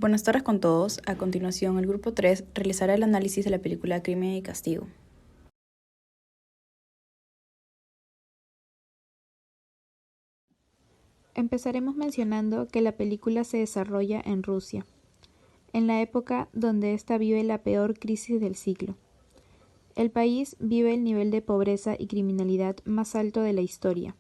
Buenas tardes con todos. A continuación, el grupo 3 realizará el análisis de la película Crimen y Castigo. Empezaremos mencionando que la película se desarrolla en Rusia, en la época donde ésta vive la peor crisis del siglo. El país vive el nivel de pobreza y criminalidad más alto de la historia.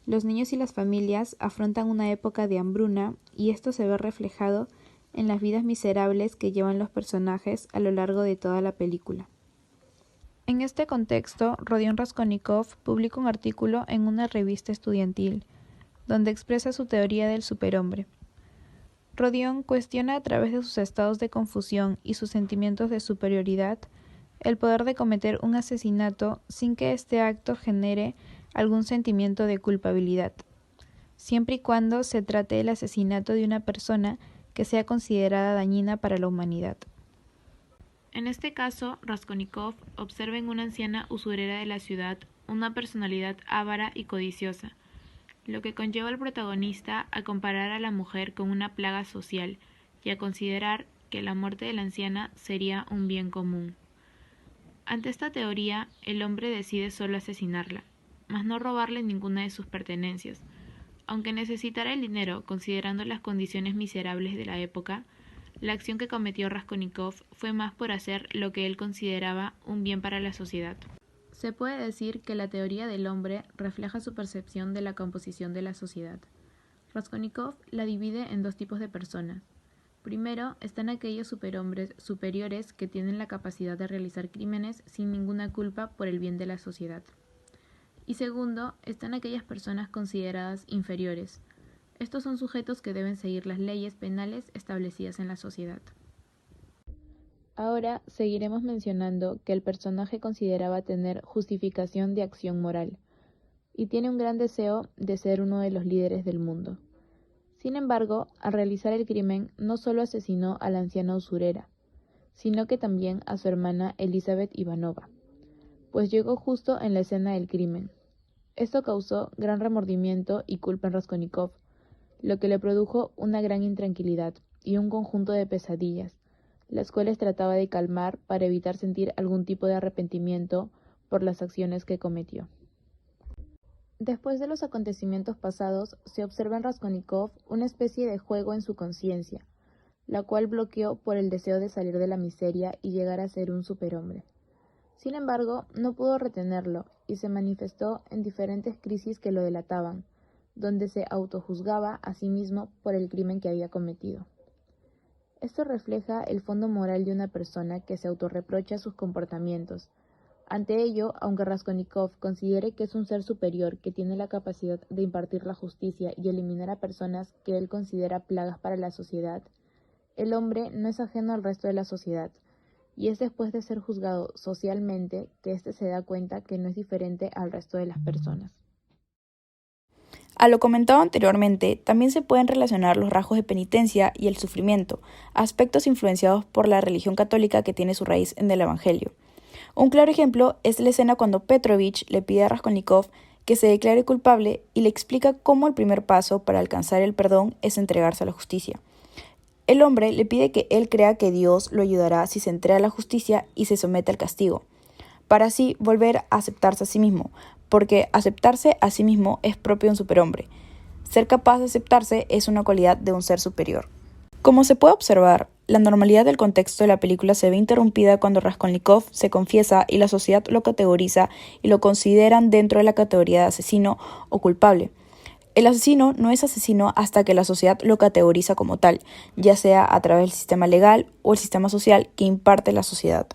Los niños y las familias afrontan una época de hambruna y esto se ve reflejado en las vidas miserables que llevan los personajes a lo largo de toda la película. En este contexto, Rodion Raskolnikov publica un artículo en una revista estudiantil, donde expresa su teoría del superhombre. Rodion cuestiona a través de sus estados de confusión y sus sentimientos de superioridad el poder de cometer un asesinato sin que este acto genere algún sentimiento de culpabilidad, siempre y cuando se trate del asesinato de una persona que sea considerada dañina para la humanidad. En este caso, Raskolnikov observa en una anciana usurera de la ciudad una personalidad avara y codiciosa, lo que conlleva al protagonista a comparar a la mujer con una plaga social y a considerar que la muerte de la anciana sería un bien común. Ante esta teoría, el hombre decide solo asesinarla, mas no robarle ninguna de sus pertenencias. Aunque necesitara el dinero, considerando las condiciones miserables de la época, la acción que cometió Raskolnikov fue más por hacer lo que él consideraba un bien para la sociedad. Se puede decir que la teoría del hombre refleja su percepción de la composición de la sociedad. Raskolnikov la divide en dos tipos de personas. Primero, están aquellos superhombres superiores que tienen la capacidad de realizar crímenes sin ninguna culpa por el bien de la sociedad. Y segundo, están aquellas personas consideradas inferiores. Estos son sujetos que deben seguir las leyes penales establecidas en la sociedad. Ahora seguiremos mencionando que el personaje consideraba tener justificación de acción moral y tiene un gran deseo de ser uno de los líderes del mundo. Sin embargo, al realizar el crimen no solo asesinó a la anciana usurera, sino que también a su hermana Elizabeth Ivanova, pues llegó justo en la escena del crimen. Esto causó gran remordimiento y culpa en Raskolnikov, lo que le produjo una gran intranquilidad y un conjunto de pesadillas, las cuales trataba de calmar para evitar sentir algún tipo de arrepentimiento por las acciones que cometió. Después de los acontecimientos pasados, se observa en Raskolnikov una especie de juego en su conciencia, la cual bloqueó por el deseo de salir de la miseria y llegar a ser un superhombre. Sin embargo, no pudo retenerlo y se manifestó en diferentes crisis que lo delataban, donde se autojuzgaba a sí mismo por el crimen que había cometido. Esto refleja el fondo moral de una persona que se autorreprocha sus comportamientos. Ante ello, aunque Raskolnikov considere que es un ser superior que tiene la capacidad de impartir la justicia y eliminar a personas que él considera plagas para la sociedad, el hombre no es ajeno al resto de la sociedad, y es después de ser juzgado socialmente que éste se da cuenta que no es diferente al resto de las personas. A lo comentado anteriormente, también se pueden relacionar los rasgos de penitencia y el sufrimiento, aspectos influenciados por la religión católica que tiene su raíz en el Evangelio. Un claro ejemplo es la escena cuando Petrovich le pide a Raskolnikov que se declare culpable y le explica cómo el primer paso para alcanzar el perdón es entregarse a la justicia. El hombre le pide que él crea que Dios lo ayudará si se entrega a la justicia y se somete al castigo, para así volver a aceptarse a sí mismo, porque aceptarse a sí mismo es propio de un superhombre. Ser capaz de aceptarse es una cualidad de un ser superior. Como se puede observar, la normalidad del contexto de la película se ve interrumpida cuando Raskolnikov se confiesa y la sociedad lo categoriza y lo consideran dentro de la categoría de asesino o culpable. El asesino no es asesino hasta que la sociedad lo categoriza como tal, ya sea a través del sistema legal o el sistema social que imparte la sociedad.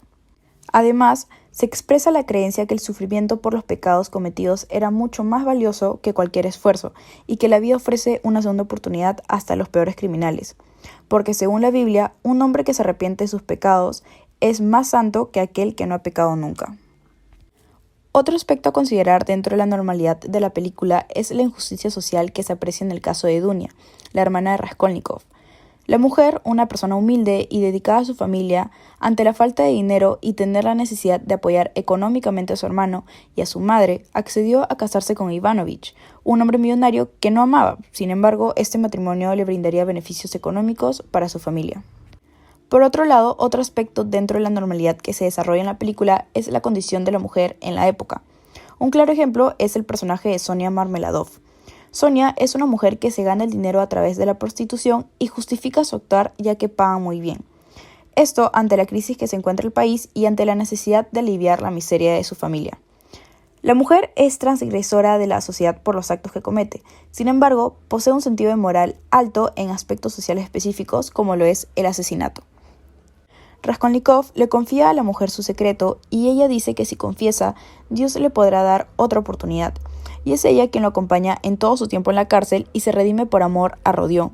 Además, se expresa la creencia que el sufrimiento por los pecados cometidos era mucho más valioso que cualquier esfuerzo y que la vida ofrece una segunda oportunidad hasta a los peores criminales. Porque según la Biblia, un hombre que se arrepiente de sus pecados es más santo que aquel que no ha pecado nunca. Otro aspecto a considerar dentro de la normalidad de la película es la injusticia social que se aprecia en el caso de Dunia, la hermana de Raskolnikov. La mujer, una persona humilde y dedicada a su familia, ante la falta de dinero y tener la necesidad de apoyar económicamente a su hermano y a su madre, accedió a casarse con Ivanovich, un hombre millonario que no amaba. Sin embargo, este matrimonio le brindaría beneficios económicos para su familia. Por otro lado, otro aspecto dentro de la normalidad que se desarrolla en la película es la condición de la mujer en la época. Un claro ejemplo es el personaje de Sonia Marmeladov. Sonia es una mujer que se gana el dinero a través de la prostitución y justifica su actuar ya que pagan muy bien. Esto ante la crisis que se encuentra el país y ante la necesidad de aliviar la miseria de su familia. La mujer es transgresora de la sociedad por los actos que comete, sin embargo, posee un sentido de moral alto en aspectos sociales específicos como lo es el asesinato. Raskolnikov le confía a la mujer su secreto y ella dice que si confiesa, Dios le podrá dar otra oportunidad. Y es ella quien lo acompaña en todo su tiempo en la cárcel y se redime por amor a Rodion.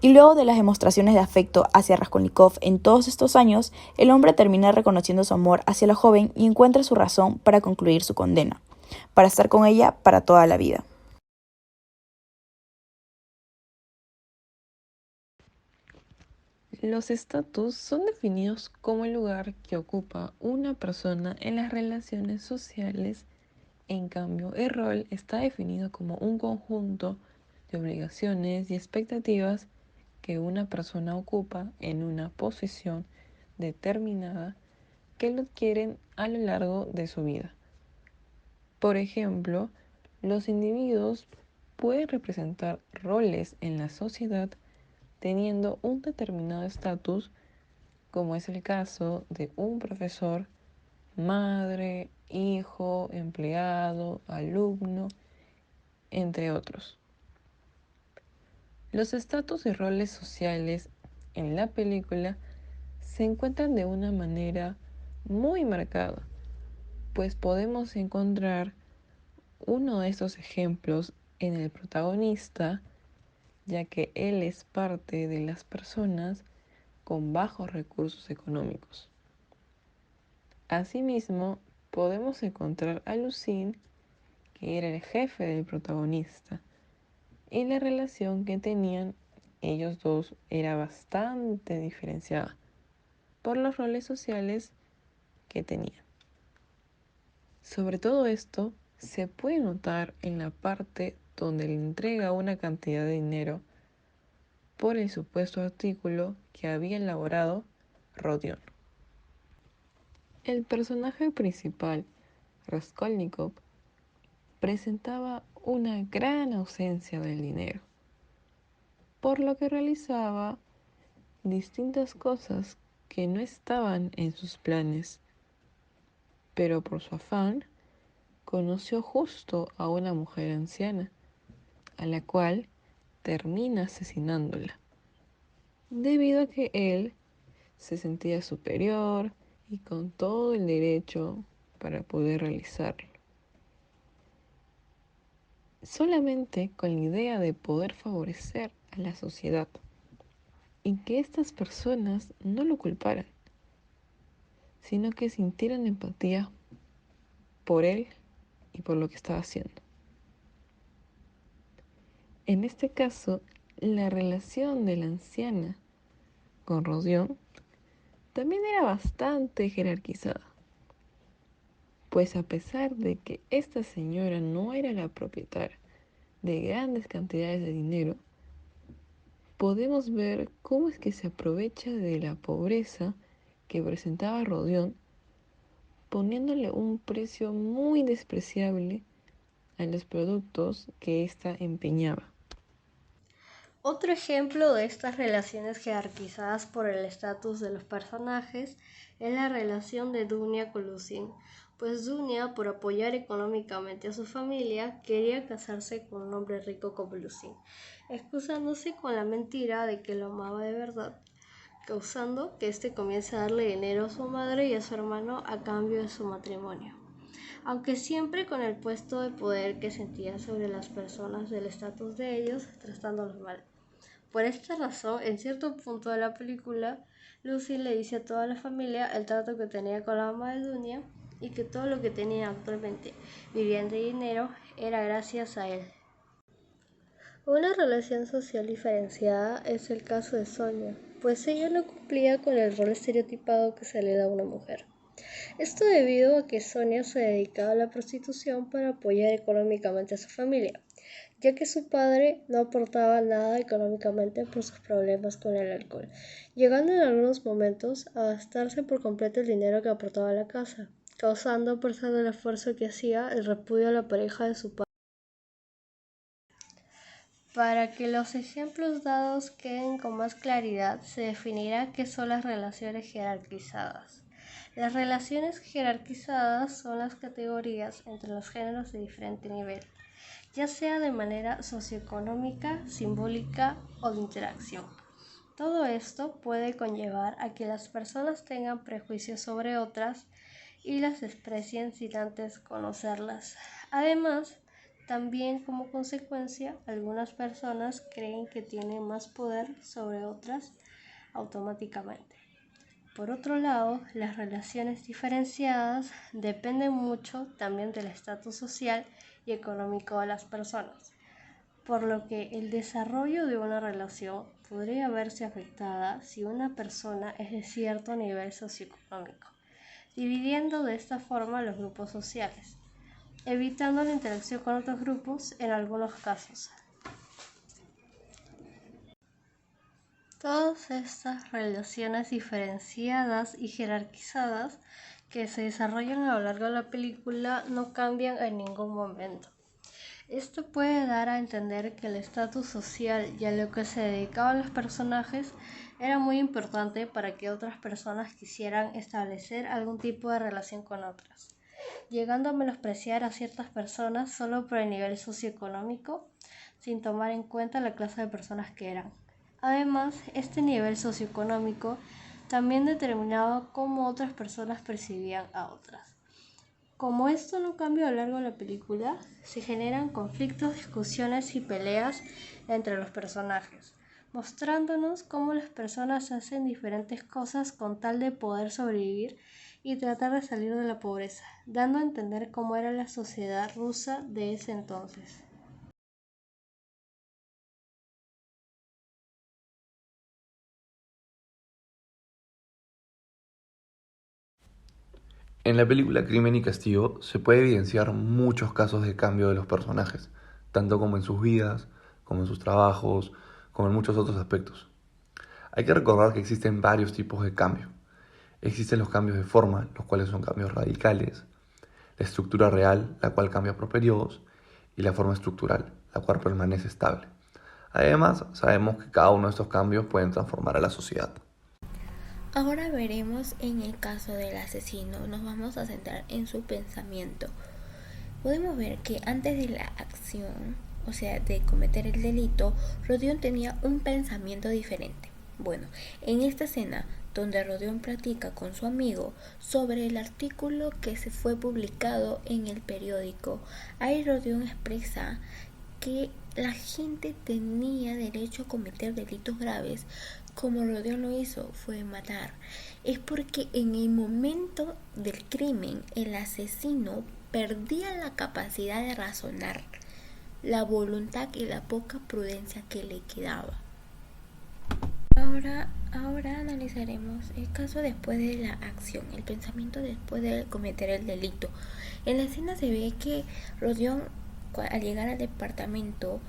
Y luego de las demostraciones de afecto hacia Raskolnikov en todos estos años, el hombre termina reconociendo su amor hacia la joven y encuentra su razón para concluir su condena, para estar con ella para toda la vida. Los estatus son definidos como el lugar que ocupa una persona en las relaciones sociales. En cambio, el rol está definido como un conjunto de obligaciones y expectativas que una persona ocupa en una posición determinada que lo adquieren a lo largo de su vida. Por ejemplo, los individuos pueden representar roles en la sociedad teniendo un determinado estatus, como es el caso de un profesor, madre, hijo, empleado, alumno, entre otros. Los estatus y roles sociales en la película se encuentran de una manera muy marcada, pues podemos encontrar uno de estos ejemplos en el protagonista, ya que él es parte de las personas con bajos recursos económicos. Asimismo, podemos encontrar a Lucine, que era el jefe del protagonista, y la relación que tenían ellos dos era bastante diferenciada por los roles sociales que tenían. Sobre todo esto se puede notar en la parte donde le entrega una cantidad de dinero por el supuesto artículo que había elaborado Rodion. El personaje principal, Raskolnikov, presentaba una gran ausencia del dinero, por lo que realizaba distintas cosas que no estaban en sus planes, pero por su afán conoció justo a una mujer anciana, a la cual termina asesinándola, debido a que él se sentía superior y con todo el derecho para poder realizarlo, solamente con la idea de poder favorecer a la sociedad y que estas personas no lo culparan, sino que sintieran empatía por él y por lo que estaba haciendo. En este caso, la relación de la anciana con Rodion también era bastante jerarquizada, pues a pesar de que esta señora no era la propietaria de grandes cantidades de dinero, podemos ver cómo es que se aprovecha de la pobreza que presentaba Rodion, poniéndole un precio muy despreciable a los productos que ésta empeñaba. Otro ejemplo de estas relaciones jerarquizadas por el estatus de los personajes es la relación de Dunia con Lucien, pues Dunia, por apoyar económicamente a su familia, quería casarse con un hombre rico como Lucien, excusándose con la mentira de que lo amaba de verdad, causando que éste comience a darle dinero a su madre y a su hermano a cambio de su matrimonio, aunque siempre con el puesto de poder que sentía sobre las personas del estatus de ellos, tratándolos mal. Por esta razón, en cierto punto de la película, Lucy le dice a toda la familia el trato que tenía con la mamá de Dunia y que todo lo que tenía actualmente, vivían de dinero, era gracias a él. Una relación social diferenciada es el caso de Sonia, pues ella no cumplía con el rol estereotipado que se le da a una mujer. Esto debido a que Sonia se dedicaba a la prostitución para apoyar económicamente a su familia, ya que su padre no aportaba nada económicamente por sus problemas con el alcohol, llegando en algunos momentos a gastarse por completo el dinero que aportaba a la casa, causando, a pesar del esfuerzo que hacía, el repudio a la pareja de su padre. Para que los ejemplos dados queden con más claridad, se definirá qué son las relaciones jerarquizadas. Las relaciones jerarquizadas son las categorías entre los géneros de diferente nivel, ya sea de manera socioeconómica, simbólica o de interacción. Todo esto puede conllevar a que las personas tengan prejuicios sobre otras y las desprecien sin antes conocerlas. Además, también como consecuencia, algunas personas creen que tienen más poder sobre otras automáticamente. Por otro lado, las relaciones diferenciadas dependen mucho también del estatus social y económico de las personas, por lo que el desarrollo de una relación podría verse afectada si una persona es de cierto nivel socioeconómico, dividiendo de esta forma los grupos sociales, evitando la interacción con otros grupos en algunos casos. Todas estas relaciones diferenciadas y jerarquizadas que se desarrollan a lo largo de la película no cambian en ningún momento. Esto puede dar a entender que el estatus social y a lo que se dedicaban los personajes era muy importante para que otras personas quisieran establecer algún tipo de relación con otras, llegando a menospreciar a ciertas personas solo por el nivel socioeconómico, sin tomar en cuenta la clase de personas que eran. Además, este nivel socioeconómico también determinaba cómo otras personas percibían a otras. Como esto no cambia a lo largo de la película, se generan conflictos, discusiones y peleas entre los personajes, mostrándonos cómo las personas hacen diferentes cosas con tal de poder sobrevivir y tratar de salir de la pobreza, dando a entender cómo era la sociedad rusa de ese entonces. En la película Crimen y Castigo se puede evidenciar muchos casos de cambio de los personajes, tanto como en sus vidas, como en sus trabajos, como en muchos otros aspectos. Hay que recordar que existen varios tipos de cambio. Existen los cambios de forma, los cuales son cambios radicales, la estructura real, la cual cambia por periodos, y la forma estructural, la cual permanece estable. Además, sabemos que cada uno de estos cambios pueden transformar a la sociedad. Ahora veremos en el caso del asesino, nos vamos a centrar en su pensamiento. Podemos ver que antes de la acción, o sea, de cometer el delito, Rodion tenía un pensamiento diferente. Bueno, en esta escena, donde Rodion platica con su amigo sobre el artículo que se fue publicado en el periódico, ahí Rodion expresa que la gente tenía derecho a cometer delitos graves como Rodion lo hizo, fue matar. Es porque en el momento del crimen el asesino perdía la capacidad de razonar, la voluntad y la poca prudencia que le quedaba. Ahora analizaremos el caso después de la acción, el pensamiento después de cometer el delito. En la escena se ve que Rodion, al llegar al departamento,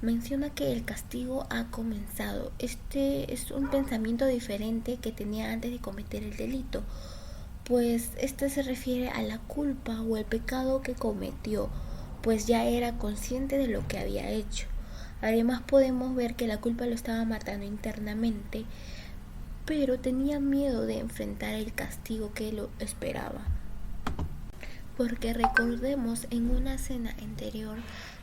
menciona que el castigo ha comenzado. Este es un pensamiento diferente que tenía antes de cometer el delito, pues este se refiere a la culpa o el pecado que cometió, pues ya era consciente de lo que había hecho. Además podemos ver que la culpa lo estaba matando internamente, pero tenía miedo de enfrentar el castigo que lo esperaba. Porque recordemos en una escena anterior,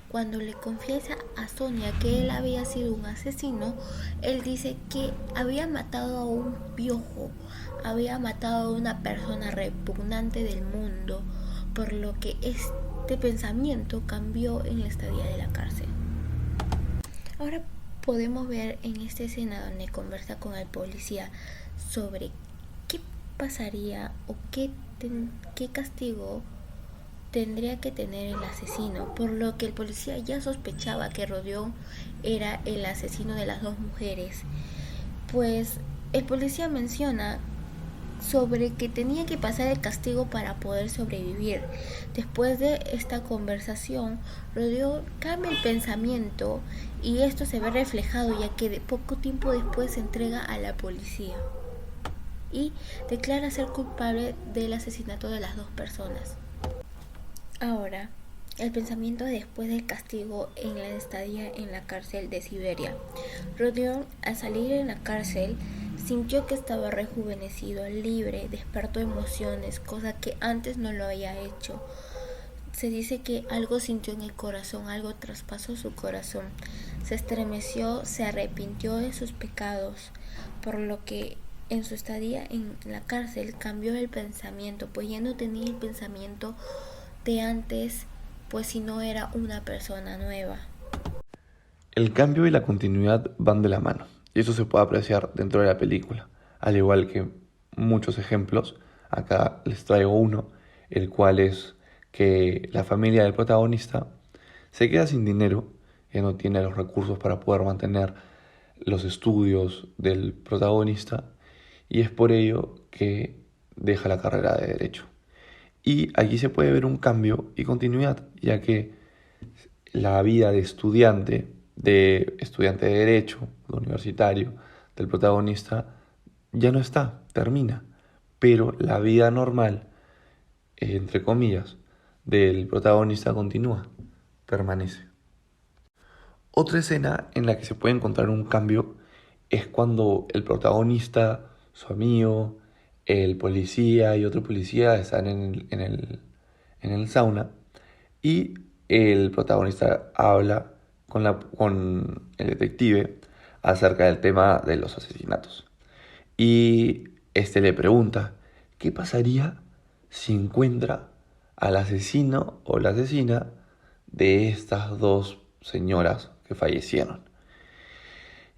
cuando le confiesa a Sonia que él había sido un asesino, él dice que había matado a un piojo, había matado a una persona repugnante del mundo, por lo que este pensamiento cambió en la estadía de la cárcel. Ahora podemos ver en esta escena donde conversa con el policía sobre qué pasaría o qué castigo tendría que tener el asesino, por lo que el policía ya sospechaba que Rodion era el asesino de las dos mujeres. Pues el policía menciona sobre que tenía que pasar el castigo para poder sobrevivir. Después de esta conversación, Rodion cambia el pensamiento y esto se ve reflejado ya que de poco tiempo después se entrega a la policía y declara ser culpable del asesinato de las dos personas. Ahora, el pensamiento después del castigo en la estadía en la cárcel de Siberia. Rodion, al salir en la cárcel, sintió que estaba rejuvenecido, libre, despertó emociones, cosa que antes no lo había hecho. Se dice que algo sintió en el corazón, algo traspasó su corazón. Se estremeció, se arrepintió de sus pecados, por lo que en su estadía en la cárcel cambió el pensamiento, pues ya no tenía el pensamiento de antes, pues si no era una persona nueva. El cambio y la continuidad van de la mano, y eso se puede apreciar dentro de la película, al igual que muchos ejemplos. Acá les traigo uno, el cual es que la familia del protagonista se queda sin dinero, que no tiene los recursos para poder mantener los estudios del protagonista, y es por ello que deja la carrera de Derecho. Y aquí se puede ver un cambio y continuidad, ya que la vida de estudiante de Derecho, de universitario, del protagonista, ya no está, termina. Pero la vida normal, entre comillas, del protagonista continúa, permanece. Otra escena en la que se puede encontrar un cambio es cuando el protagonista, su amigo, el policía y otro policía están en el sauna y el protagonista habla con el detective acerca del tema de los asesinatos. Y este le pregunta, ¿qué pasaría si encuentra al asesino o la asesina de estas dos señoras que fallecieron?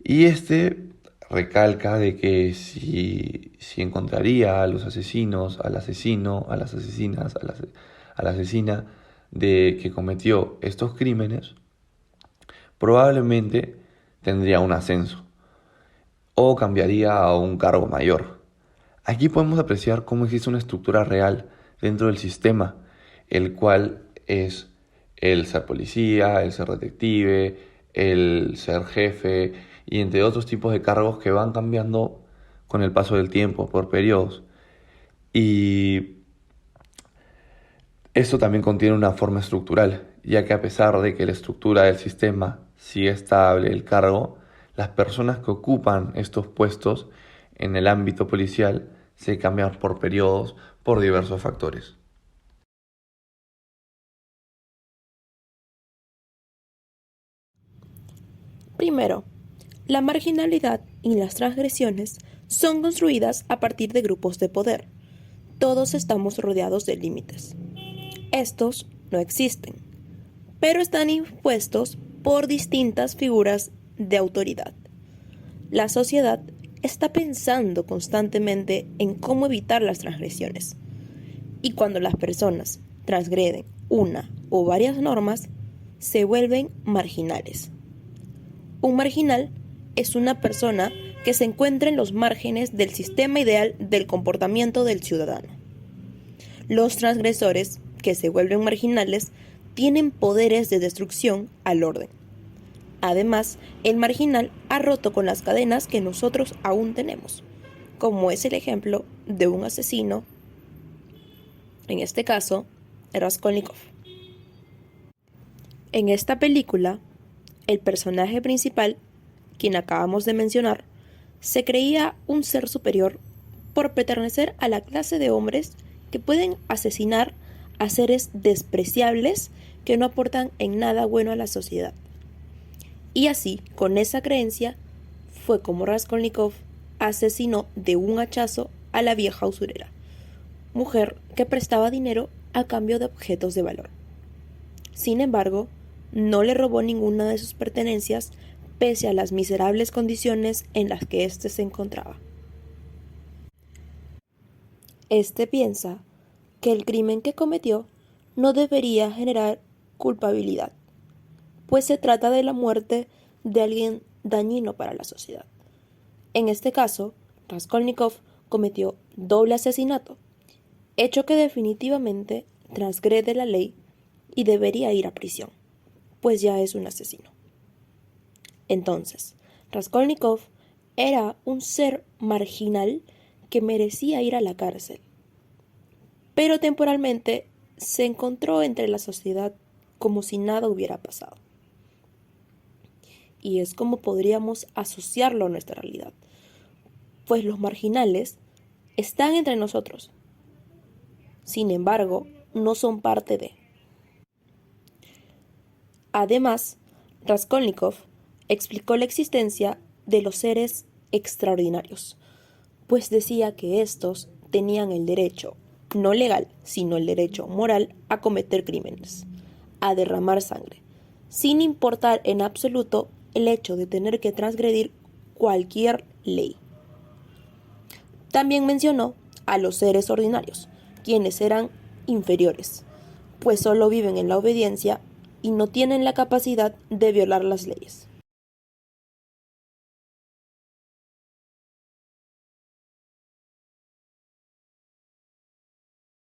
Y este recalca de que si encontraría a los asesinos, al asesino, a las asesinas, a la asesina de que cometió estos crímenes, probablemente tendría un ascenso o cambiaría a un cargo mayor. Aquí podemos apreciar cómo existe una estructura real dentro del sistema, el cual es el ser policía, el ser detective, el ser jefe y entre otros tipos de cargos que van cambiando con el paso del tiempo, por periodos. Y esto también contiene una forma estructural, ya que a pesar de que la estructura del sistema sigue estable, el cargo, las personas que ocupan estos puestos en el ámbito policial se cambian por periodos, por diversos factores. Primero, la marginalidad y las transgresiones son construidas a partir de grupos de poder. Todos estamos rodeados de límites. Estos no existen, pero están impuestos por distintas figuras de autoridad. La sociedad está pensando constantemente en cómo evitar las transgresiones. Y cuando las personas transgreden una o varias normas, se vuelven marginales. Un marginal es una persona que se encuentra en los márgenes del sistema ideal del comportamiento del ciudadano. Los transgresores, que se vuelven marginales, tienen poderes de destrucción al orden. Además, el marginal ha roto con las cadenas que nosotros aún tenemos, como es el ejemplo de un asesino, en este caso, Raskolnikov. En esta película, el personaje principal, quien acabamos de mencionar, se creía un ser superior por pertenecer a la clase de hombres que pueden asesinar a seres despreciables que no aportan en nada bueno a la sociedad. Y así, con esa creencia, fue como Raskolnikov asesinó de un hachazo a la vieja usurera, mujer que prestaba dinero a cambio de objetos de valor. Sin embargo, no le robó ninguna de sus pertenencias pese a las miserables condiciones en las que éste se encontraba. Este piensa que el crimen que cometió no debería generar culpabilidad, pues se trata de la muerte de alguien dañino para la sociedad. En este caso, Raskolnikov cometió doble asesinato, hecho que definitivamente transgrede la ley y debería ir a prisión, pues ya es un asesino. Entonces, Raskolnikov era un ser marginal que merecía ir a la cárcel, pero temporalmente se encontró entre la sociedad como si nada hubiera pasado. Y es como podríamos asociarlo a nuestra realidad, pues los marginales están entre nosotros. Sin embargo, no son parte de. Además, Raskolnikov explicó la existencia de los seres extraordinarios, pues decía que estos tenían el derecho, no legal, sino el derecho moral a cometer crímenes, a derramar sangre, sin importar en absoluto el hecho de tener que transgredir cualquier ley. También mencionó a los seres ordinarios, quienes eran inferiores, pues solo viven en la obediencia y no tienen la capacidad de violar las leyes.